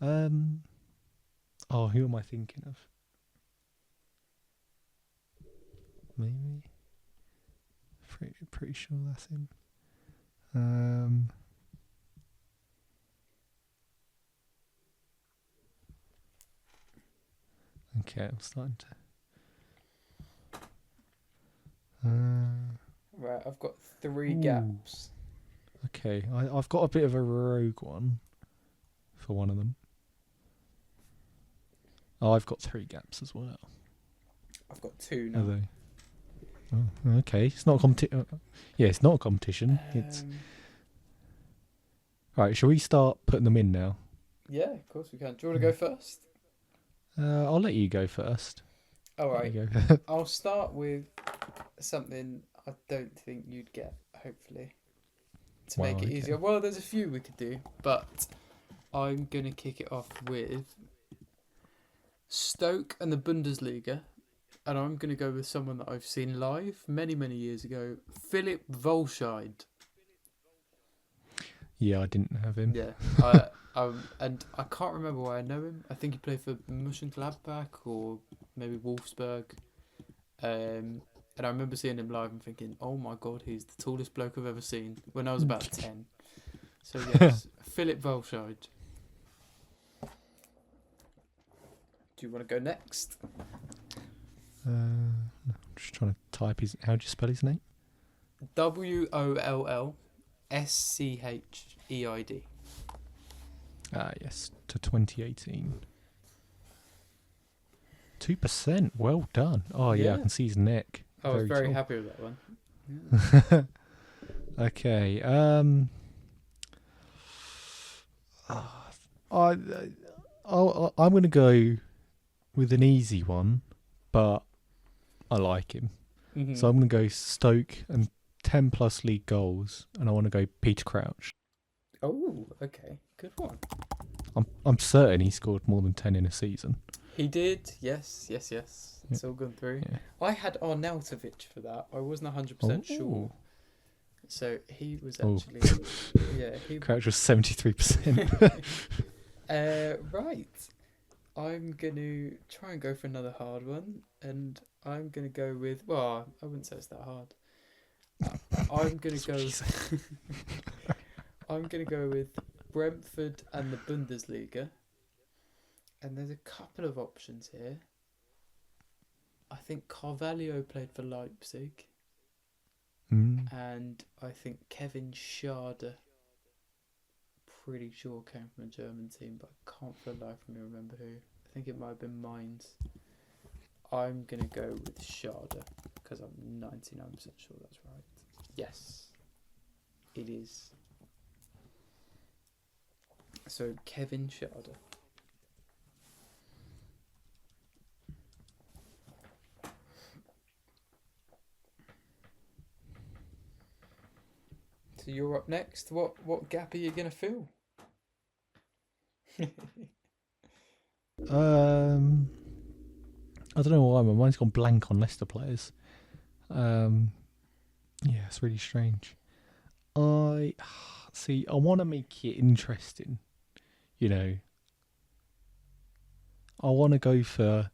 Who am I thinking of? Maybe. Pretty sure that's him. Okay, I'm starting to. Right, I've got 3 gaps. Okay, I've got a bit of a rogue one for one of them. Oh, I've got 3 gaps as well. I've got 2 now. Are they? Oh, okay. It's not a competition. Yeah, it's not a competition. It's right. Shall we start putting them in now? Yeah, of course we can. Do you want to go first? I'll let you go first. All right. I'll start with something I don't think you'd get, hopefully, to make it easier. Well, there's a few we could do, but I'm going to kick it off with Stoke and the Bundesliga, and I'm going to go with someone that I've seen live many, many years ago, Philip Volscheid. Yeah, I didn't have him. Yeah, and I can't remember why I know him. I think he played for Mönchengladbach or maybe Wolfsburg. And I remember seeing him live and thinking, oh my God, he's the tallest bloke I've ever seen when I was about 10. So yes, Philip Volscheid. Do you want to go next? I'm just trying to type his. How do you spell his name? WOLLSCHEID. Ah, yes, to 2018. 2%. Well done. Oh yeah, I can see his neck. I was very happy with that one. Yeah. Okay. I'm going to go with an easy one, but I like him. Mm-hmm. So I'm going to go Stoke and 10+ league goals, and I want to go Peter Crouch. Oh, okay. Good one. I'm certain he scored more than 10 in a season. He did, yes. It's all gone through. Yeah. I had Arnautovic for that. I wasn't 100% sure. So he was actually... Crouch was 73%. Right. I'm going to try and go for another hard one. And I'm going to go with... Well, I wouldn't say it's that hard. I'm going to go... I'm going to go with Brentford and the Bundesliga. And there's a couple of options here. I think Carvalho played for Leipzig. And I think Kevin Schade pretty sure came from a German team, but I can't for the life of me remember who. I think it might have been Mainz. I'm going to go with Schade because I'm 99% sure that's right. Yes, it is. So Kevin Schade. So you're up next. What gap are you going to fill? I don't know why my mind's gone blank on Leicester players. Yeah, it's really strange. I want to make it interesting. You know, I want to go for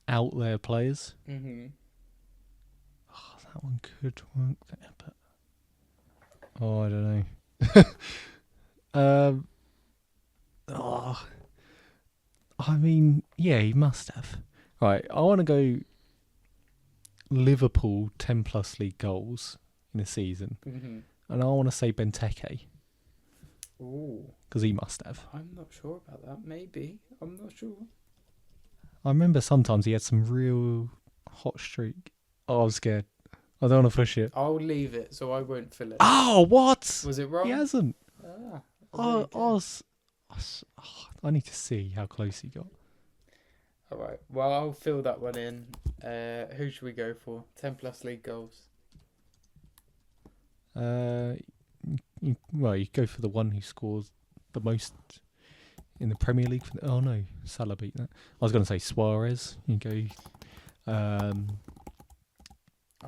out there players. Mm-hmm. Oh, that one could work there, but I don't know. I mean, yeah, he must have. Right, I want to go Liverpool 10 plus league goals in a season. Mm-hmm. And I want to say Benteke. Ooh. Because he must have. I'm not sure about that. Maybe. I'm not sure. I remember sometimes he had some real hot streak. Oh, I was scared. I don't want to push it. I'll leave it, so I won't fill it. Oh, what? Was it wrong? He hasn't. Ah. I need to see how close he got. All right. Well, I'll fill that one in. Who should we go for? 10 plus league goals. You go for the one who scores the most in the Premier League. Oh no, Salah beat that. I was going to say Suarez. You go. I'm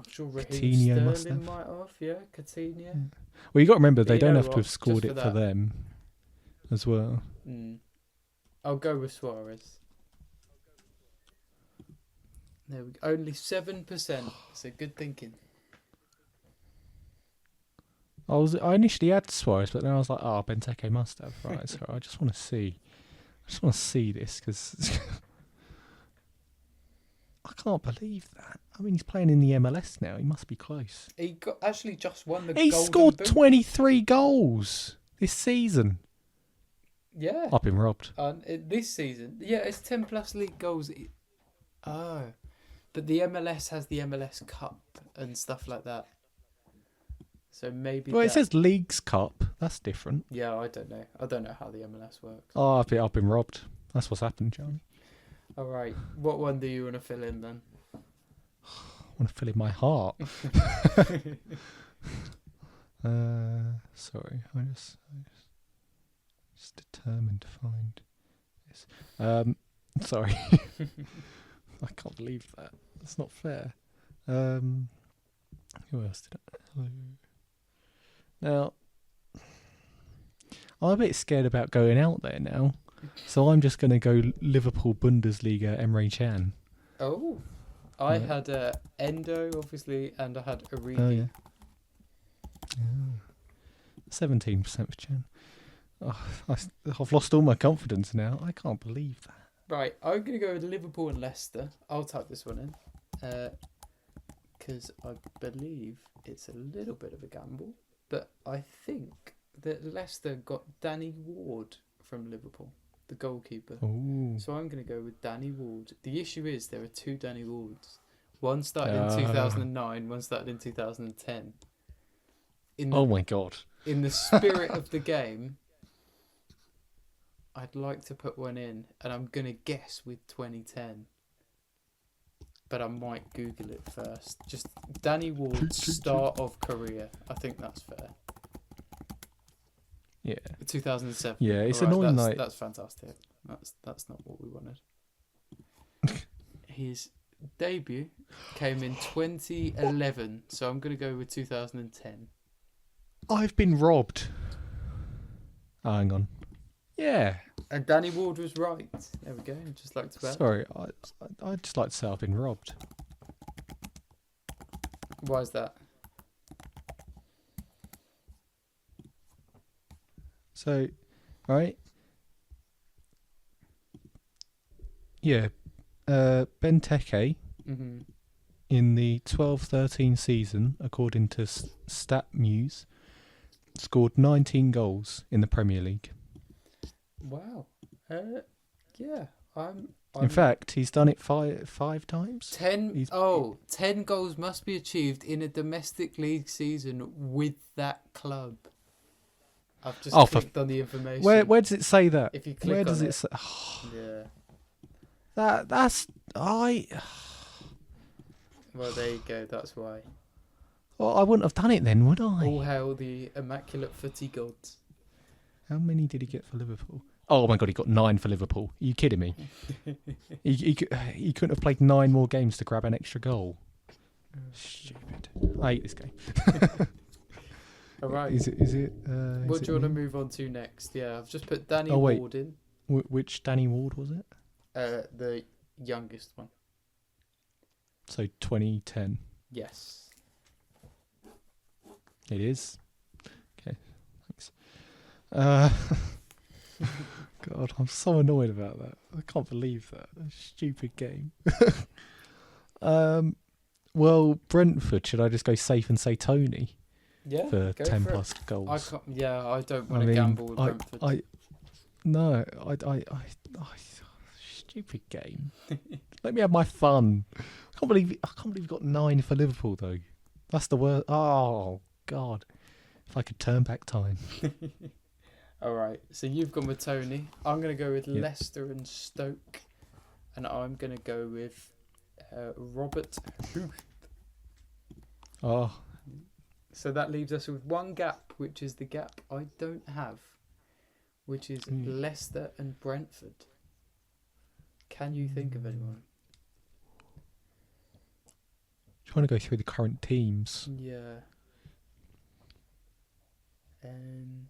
sure Coutinho Raheem must Sterling have. might have. Yeah, Coutinho. Yeah. Well, you got to remember But they you don't know have to what? have scored Just it for for that. them as well. I'll go with Suarez. There we go. Only 7%. So good thinking. I initially had Suarez, but then I was like, oh, Benteke must have. Right, so I just want to see. This because I can't believe that. I mean, he's playing in the MLS now. He must be close. He actually just won the He Golden scored Boot. 23 goals this season. Yeah. I've been robbed. This season. Yeah, it's 10 plus league goals. Oh. But the MLS has the MLS Cup and stuff like that. So maybe. Well, it says Leagues Cup. That's different. Yeah, I don't know. I don't know how the MLS works. Oh, I've been robbed. That's what's happened, Johnny. All right. What one do you want to fill in then? I want to fill in my heart. Sorry, I just determined to find this. Sorry, I can't believe that. That's not fair. Who else did I? Hello. Now, I'm a bit scared about going out there now, so I'm just going to go Liverpool Bundesliga Emre Can. Oh, I had Endo, obviously, and I had Origi. Oh, yeah. 17% for Can. Oh, I've lost all my confidence now. I can't believe that. Right, I'm going to go with Liverpool and Leicester. I'll type this one in. Because I believe it's a little bit of a gamble. But I think that Leicester got Danny Ward from Liverpool, the goalkeeper. Ooh. So I'm going to go with Danny Ward. The issue is there are two Danny Wards. One started in 2009, one started in 2010. Oh my God. In the spirit of the game, I'd like to put one in, and I'm going to guess with 2010. But I might Google it first. Just Danny Ward's start of career. I think that's fair. Yeah. 2007. Yeah, it's All right, annoying. That's fantastic. That's not what we wanted. His debut came in 2011, so I'm going to go with 2010. I've been robbed. Oh, hang on. Yeah. And Danny Ward was right. There we go. Just like to add. Sorry, I'd just like to say I've been robbed. Why is that? So, right? Yeah. Benteke in the 12-13 season, according to StatMuse, Scored 19 goals in the Premier League. Wow. Yeah. I'm. In fact, he's done it five times. 10 goals must be achieved in a domestic league season with that club. I've just clicked on the information. Where does it say that? If you click where on does it say? yeah. That's I. Well, there you go. That's why. Well, I wouldn't have done it then, would I? All hail the immaculate footy gods. How many did he get for Liverpool? Oh my God, he got 9 for Liverpool. Are you kidding me? he couldn't have played 9 more games to grab an extra goal. Stupid. I hate this game. All right. Is it? What do you want to move on to next? Yeah, I've just put Danny Ward in. Which Danny Ward was it? The youngest one. So 2010. Yes. It is. Okay, thanks. God, I'm so annoyed about that. I can't believe that. A stupid game. Well, Brentford, should I just go safe and say Tony? Yeah. For 10 plus goals. I don't want to gamble with Brentford. Stupid game. Let me have my fun. I can't believe you got 9 for Liverpool though. That's the worst. Oh God. If I could turn back time. All right, so you've gone with Tony. I'm going to go with Leicester and Stoke, and I'm going to go with Robert Huth. Oh. So that leaves us with one gap, which is the gap I don't have, which is Leicester and Brentford. Can you think of anyone? Trying to go through the current teams. Yeah. I'm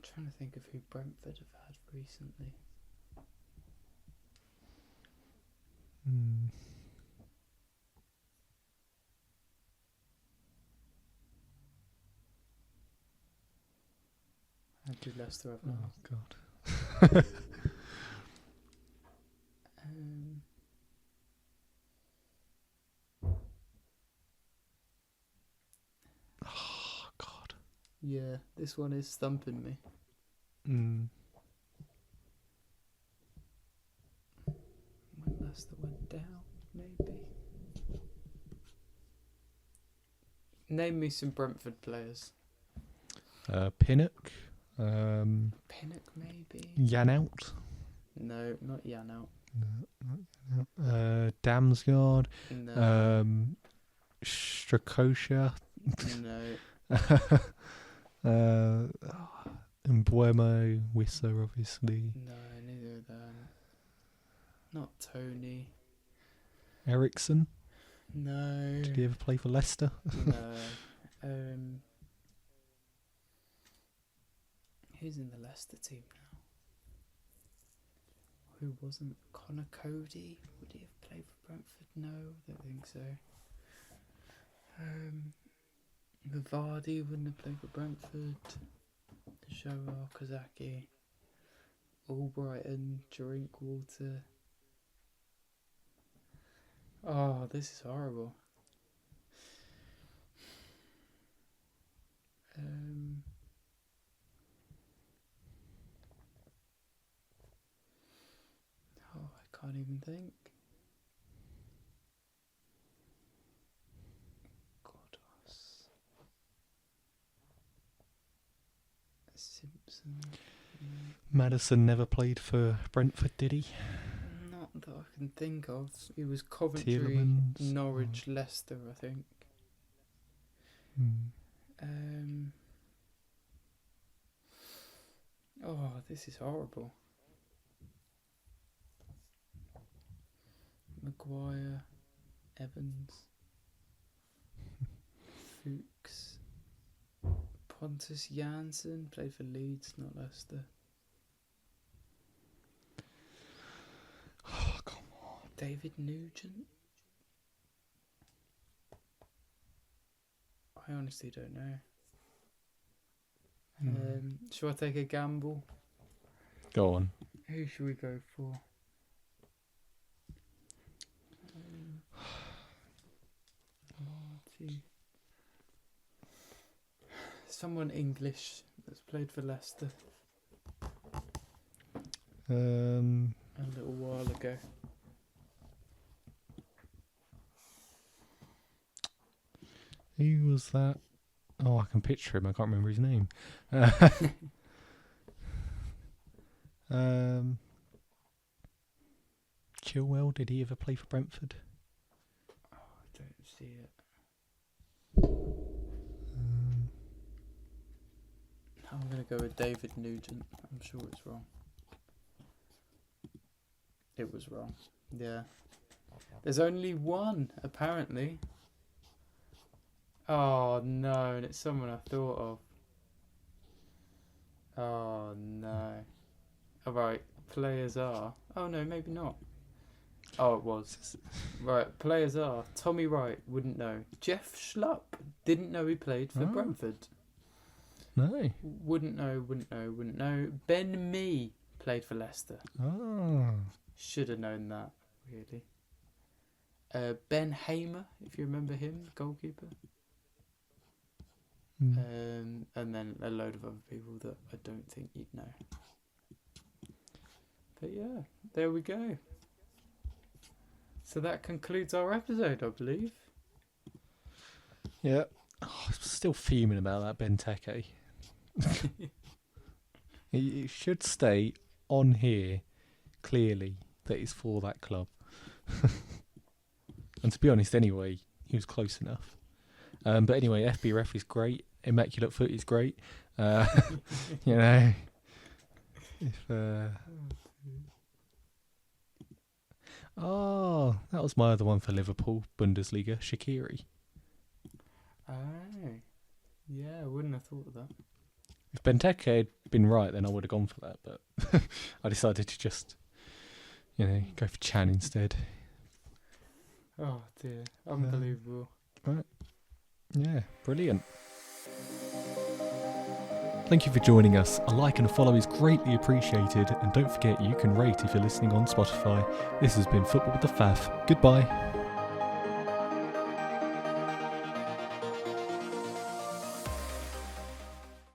trying to think of who Brentford have had recently. How do Leicester have now? Oh God. Oh God. Yeah, this one is stumping me. When Leicester went down, maybe. Name me some Brentford players. Pinnock. Pinnock, maybe. Janout. No, not Janout. No. Damsgaard. No. Strakosha. No. Mbuemo, Whistler, obviously. No, neither of them. Not Tony. Ericsson. No. Did he ever play for Leicester? No. Who's in the Leicester team now? Who wasn't? Connor Cody? Would he have played for Brentford? No, I don't think so. Vardy wouldn't have played for Brentford. Showa, Kozaki, Albrighton, Drinkwater. Oh, this is horrible. I can't even think. Simpson. Maddison never played for Brentford, did he? Not that I can think of. He was Coventry, Tielemans. Norwich, Leicester, I think. Oh, this is horrible. Maguire, Evans, Fuchs. Pontus Jansson played for Leeds, not Leicester. Oh, come on. David Nugent? I honestly don't know. Shall I take a gamble? Go on. Who should we go for? see. Someone English that's played for Leicester a little while ago. Who was that? Oh, I can picture him. I can't remember his name. Chilwell, did he ever play for Brentford? Oh, I don't see it. I'm going to go with David Nugent. I'm sure it's wrong. It was wrong. Yeah. There's only one, apparently. Oh, no. And it's someone I thought of. Oh, no. All right. Players are... Oh, no, maybe not. Oh, it was. Right. Players are... Tommy Wright, wouldn't know. Jeff Schlupp, didn't know he played for Brentford. No. Wouldn't know. Ben Mee played for Leicester. Oh. Should have known that, really. Ben Hamer, if you remember him, goalkeeper. And then a load of other people that I don't think you'd know. But yeah, there we go. So that concludes our episode, I believe. Yeah. Oh, I'm still fuming about that Benteke. It should stay on here clearly that he's for that club. And to be honest, anyway, he was close enough. But anyway, FBref is great. Immaculate Foot is great. You know, if oh, that was my other one for Liverpool Bundesliga, Shaqiri. Oh, yeah, I wouldn't have thought of that. If Benteke had been right, then I would have gone for that. But I decided to just, go for Chan instead. Oh dear, unbelievable. Right. Yeah, brilliant. Thank you for joining us. A like and a follow is greatly appreciated. And don't forget, you can rate if you're listening on Spotify. This has been Football with the Faff. Goodbye.